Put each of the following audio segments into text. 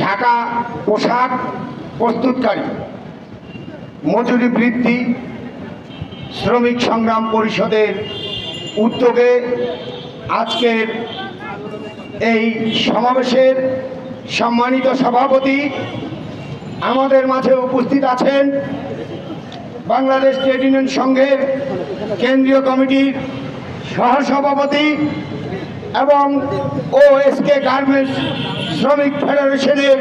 ঢাকা পোশাক প্রস্তুতকারী মজুরি বৃদ্ধি শ্রমিক সংগ্রাম পরিষদের উদ্যোগে আজকের এই সমাবেশের সম্মানিত সভাপতি আমাদের মাঝে উপস্থিত আছেন বাংলাদেশ ট্রেড ইউনিয়ন সংঘের কেন্দ্রীয় কমিটির সহসভাপতি এবং ওএসকে গার্মেন্টস শ্রমিক ফেডারেশনের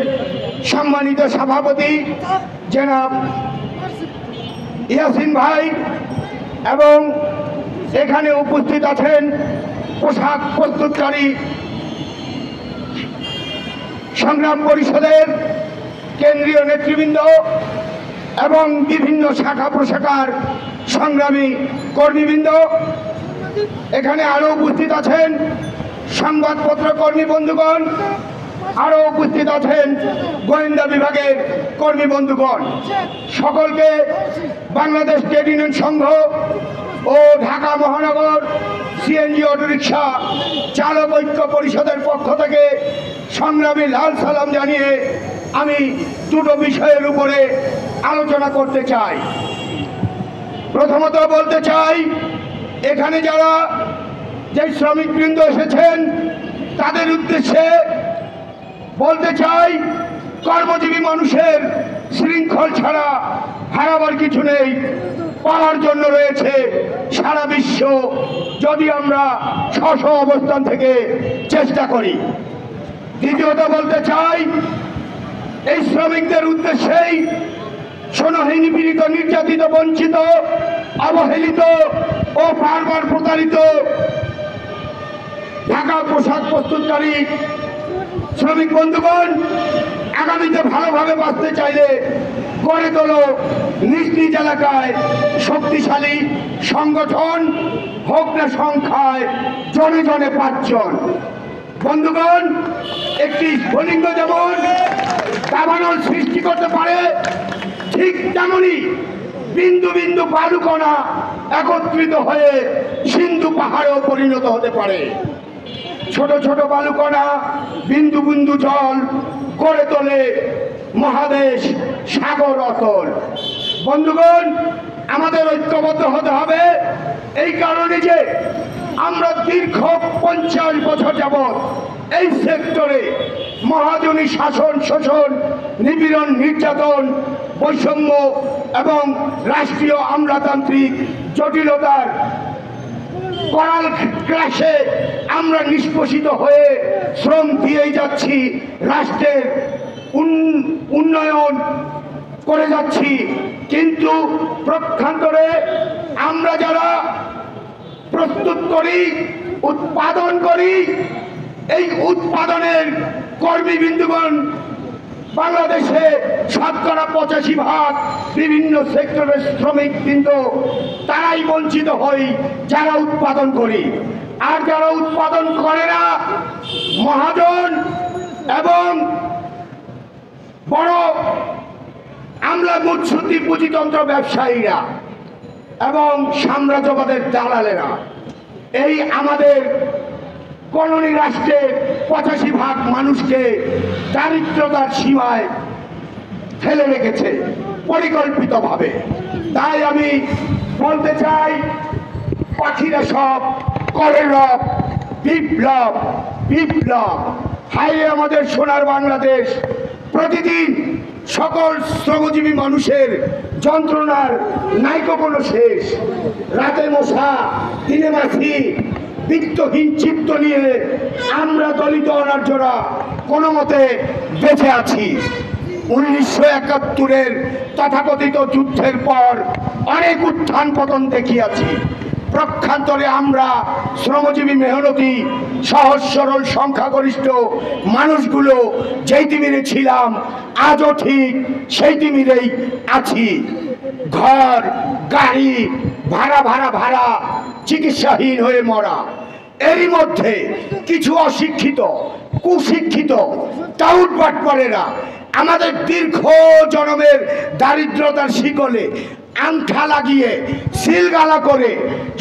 সম্মানিত সভাপতি জনাব ইয়াসিন ভাই এবং এখানে উপস্থিত আছেন পোশাক প্রস্তুতকারী সংগ্রাম পরিষদের কেন্দ্রীয় নেতৃবৃন্দ এবং বিভিন্ন শাখা প্রশাখার সংগ্রামী কর্মীবৃন্দ। এখানে আরও উপস্থিত আছেন সংবাদপত্র কর্মী বন্ধুগণ, আরও উপস্থিত আছেন গোয়েন্দা বিভাগের কর্মী বন্ধুগণ। সকলকে বাংলাদেশ ট্রেড ইউনিয়ন সংঘ ও ঢাকা মহানগর সিএনজি অটোরিকশা চালক ঐক্য পরিষদের পক্ষ থেকে সংগ্রামী লাল সালাম জানিয়ে আমি দুটো বিষয়ের উপরে আলোচনা করতে চাই। প্রথমত বলতে চাই, এখানে যারা যে শ্রমিকবৃন্দ এসেছেন তাদের উদ্দেশ্যে বলতে চাই, কর্মজীবী মানুষের শৃঙ্খল ছাড়া হারাবার কিছু নেই, পাওয়ার জন্য রয়েছে সারা বিশ্ব, যদি আমরা স্ব অবস্থান থেকে চেষ্টা করি। দ্বিতীয়ত বলতে চাই, এই শ্রমিকদের উদ্দেশ্যেই সোনাহীন পীড়িত নির্যাতিত বঞ্চিত অবহেলিত ও বারবার প্রতারিত ঢাকা পোশাক প্রস্তুতকারী শ্রমিক বন্ধুগণ, আগামীতে ভালোভাবে বাঁচতে চাইলে গড়ে তোলো নিজ নিজ এলাকায় শক্তিশালী সংগঠন, হোক না সংখ্যায় জনে জনে 5 জন। বন্ধুগণ, একটি স্ফুলিঙ্গ যেমন দাবানল সৃষ্টি করতে পারে, ঠিক তেমনি বিন্দু বিন্দু বালুকণা একত্রিত হয়ে সিন্ধু পাহাড়েও পরিণত হতে পারে। ছোট ছোট বালুকণা বিন্দু বিন্দু জল গড়ে তোলে মহাদেশ সাগর অতল। বন্ধুগণ, আমাদের ঐক্যবদ্ধ হতে হবে এই কারণে যে আমরা দীর্ঘ 50 বছর যাবৎ এই সেক্টরে মহাজনী শাসন, শোষণ, নিপীড়ন, নির্যাতন, বৈষম্য এবং রাষ্ট্রীয় আমলাতান্ত্রিক জটিলতার করাল ক্লাসে আমরা নিষ্পোষিত হয়ে শ্রম দিয়েই যাচ্ছি, রাষ্ট্রের উন্নয়ন করে যাচ্ছি। কিন্তু প্রক্ষান্তরে আমরা যারা প্রস্তুত করি, উৎপাদন করি, এই উৎপাদনের কর্মীবৃন্দুগণ বাংলাদেশে শতকরা 85% বিভিন্ন সেক্টরের শ্রমিকবৃন্দ তারাই বঞ্চিত হই যারা উৎপাদন করি। আর যারা উৎপাদন করে না, মহাজন এবং বড় আমলা মুৎসুদ্দি পুঁজিতন্ত্র ব্যবসায়ীরা এবং সাম্রাজ্যবাদের দালালেরা এই আমাদের কলোনি রাষ্ট্রে 85% মানুষকে দারিদ্রতার সীমায় ফেলে রেখেছে পরিকল্পিতভাবে। তাই আমি বলতে চাই, পাখিরা সব করে রব, বিপ্লব বিপ্লব। হাই আমাদের সোনার বাংলাদেশ, প্রতিদিন সকল শ্রমজীবী মানুষের যন্ত্রণার নাইকো কোনো শেষ। রাতে মশা, দিনে মাছি, বিত্তহীন চিত্ত নিয়ে আমরা দলিত অনার্যরা কোনো মতে বেঁচে আছি। 1971-এর তথাকথিত যুদ্ধের পর অনেক উত্থান পতন দেখিয়াছি। প্রক্ষান্তরে আমরা শ্রমজীবী মেহনতি সহজ সরল সংখ্যাগরিষ্ঠ মানুষগুলো যেই তিমিরে ছিলাম আজও ঠিক সেই তিমিরেই আছি। ঘর, গাড়ি, ভাড়া ভাড়া ভাড়া, চিকিৎসাহীন হয়ে মরা। এরই মধ্যে কিছু অশিক্ষিত, কুশিক্ষিত টাউট বাটপারেরা আমাদের দীর্ঘ জনমের দারিদ্রতার শিকলে আংঠা লাগিয়ে সিলগালা করে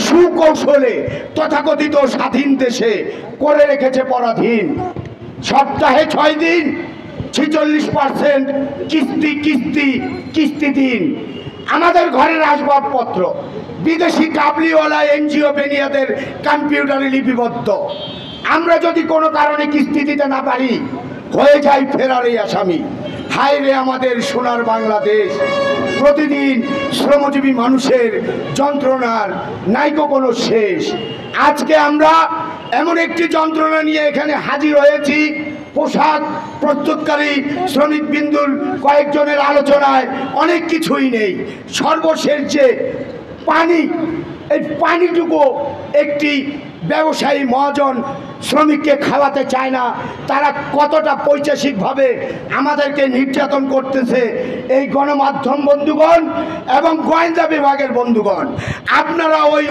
সুকৌশলে তথাকথিত স্বাধীন দেশে করে রেখেছে পরাধীন। সপ্তাহে 6 দিন 46% কিস্তি কিস্তি কিস্তি দিন। আমাদের ঘরের আসবাবপত্র বিদেশি কাবলিওয়ালা এনজিও বেনিয়াদের কম্পিউটারে লিপিবদ্ধ। আমরা যদি কোনো কারণে কিস্তি দিতে না পারি হয়ে যাই ফেরারি আসামি। হায় রে আমাদের সোনার বাংলাদেশ, প্রতিদিন শ্রমজীবী মানুষের যন্ত্রণার নাইকো কোনো শেষ। আজকে আমরা এমন একটি যন্ত্রণা নিয়ে এখানে হাজির হয়েছি, পোশাক প্রস্তুতকারী শ্রমিক বিন্দুর কয়েকজনের আলোচনায় অনেক কিছুই নেই। সর্বশেষ যে পানি, এই পানিটুকু একটি ব্যবসায়ী মহাজন শ্রমিককে খাওয়াতে চায় না। তারা কতটা পৈশাসিকভাবে আমাদেরকে নির্যাতন করতেছে এই গণমাধ্যম বন্ধুগণ এবং গোয়েন্দা বিভাগের বন্ধুগণ, আপনারা ওই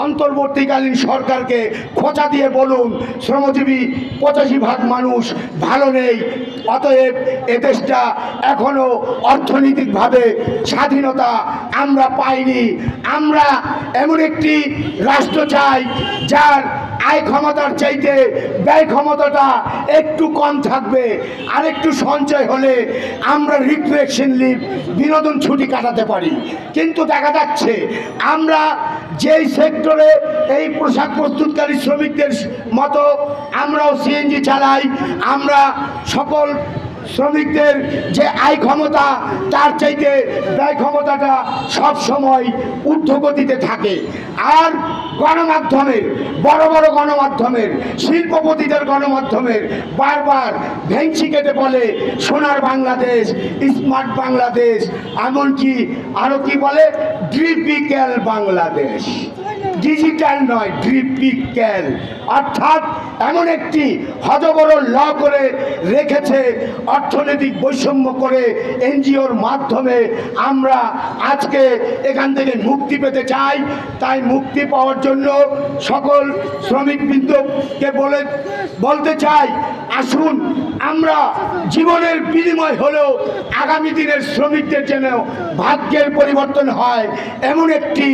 অন্তর্বর্তীকালীন সরকারকে খোঁচা দিয়ে বলুন শ্রমজীবী 85% মানুষ ভালো নেই, অতএব এদেশটা এখনো অর্থনৈতিকভাবে স্বাধীনতা আমরা পাইনি। আমরা এমন একটি রাষ্ট্র চাই যার আয় ক্ষমতার চাইতে ব্যয় ক্ষমতাটা একটু কম থাকবে, আর একটু সঞ্চয় হলে আমরা রিক্রিয়েশন লিভ বিনোদন ছুটি কাটাতে পারি। কিন্তু দেখা যাচ্ছে আমরা যেই সেক্টরে এই পোশাক প্রস্তুতকারী শ্রমিকদের মতো আমরাও সিএনজি চালাই, আমরা সকল শ্রমিকদের যে আয় ক্ষমতা তার চাইতে ব্যয় ক্ষমতাটা সবসময় ঊর্ধ্বগতিতে থাকে। আর গণমাধ্যমের বড় বড় গণমাধ্যমের শিল্পপতিদের গণমাধ্যমের বারবার ভেংচি কেটে বলে সোনার বাংলাদেশ, স্মার্ট বাংলাদেশ, এমনকি আরও কি বলে ডিজিটাল বাংলাদেশ। ডিজিটাল নয়, ডিজিটাল, অর্থাৎ এমন একটি হযবর ল করে রেখেছে, অর্থনৈতিক বৈষম্য করে এনজিওর মাধ্যমে আমরা আজকে এখান থেকে মুক্তি পেতে চাই। তাই মুক্তি পাওয়ার জন্য সকল শ্রমিকবৃন্দকে বলতে চাই, আসুন আমরা জীবনের বিনিময় হলেও আগামী দিনের শ্রমিকদের যেন ভাগ্যের পরিবর্তন হয় এমন একটি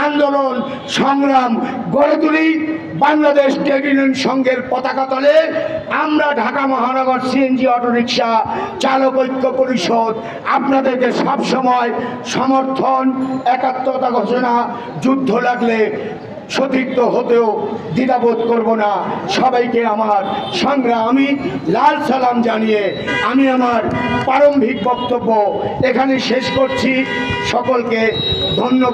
আন্দোলন সংগ্রাম গড়ে তুলি। বাংলাদেশ ট্রেড ইউনিয়ন সংঘের পতাকা তলে আমরা ঢাকা মহানগর সিএনজি অটোরিকশা চালক ঐক্য পরিষদ আপনাদেরকে সবসময় সমর্থন, একাত্মতা ঘোষণা, যুদ্ধ লাগলে সতীর্থ হতেও দ্বিধাবোধ করব না। সবাইকে আমার সংগ্রামী লাল সালাম জানিয়ে আমি আমার প্রারম্ভিক বক্তব্য এখানে শেষ করছি। সকলকে ধন্যবাদ।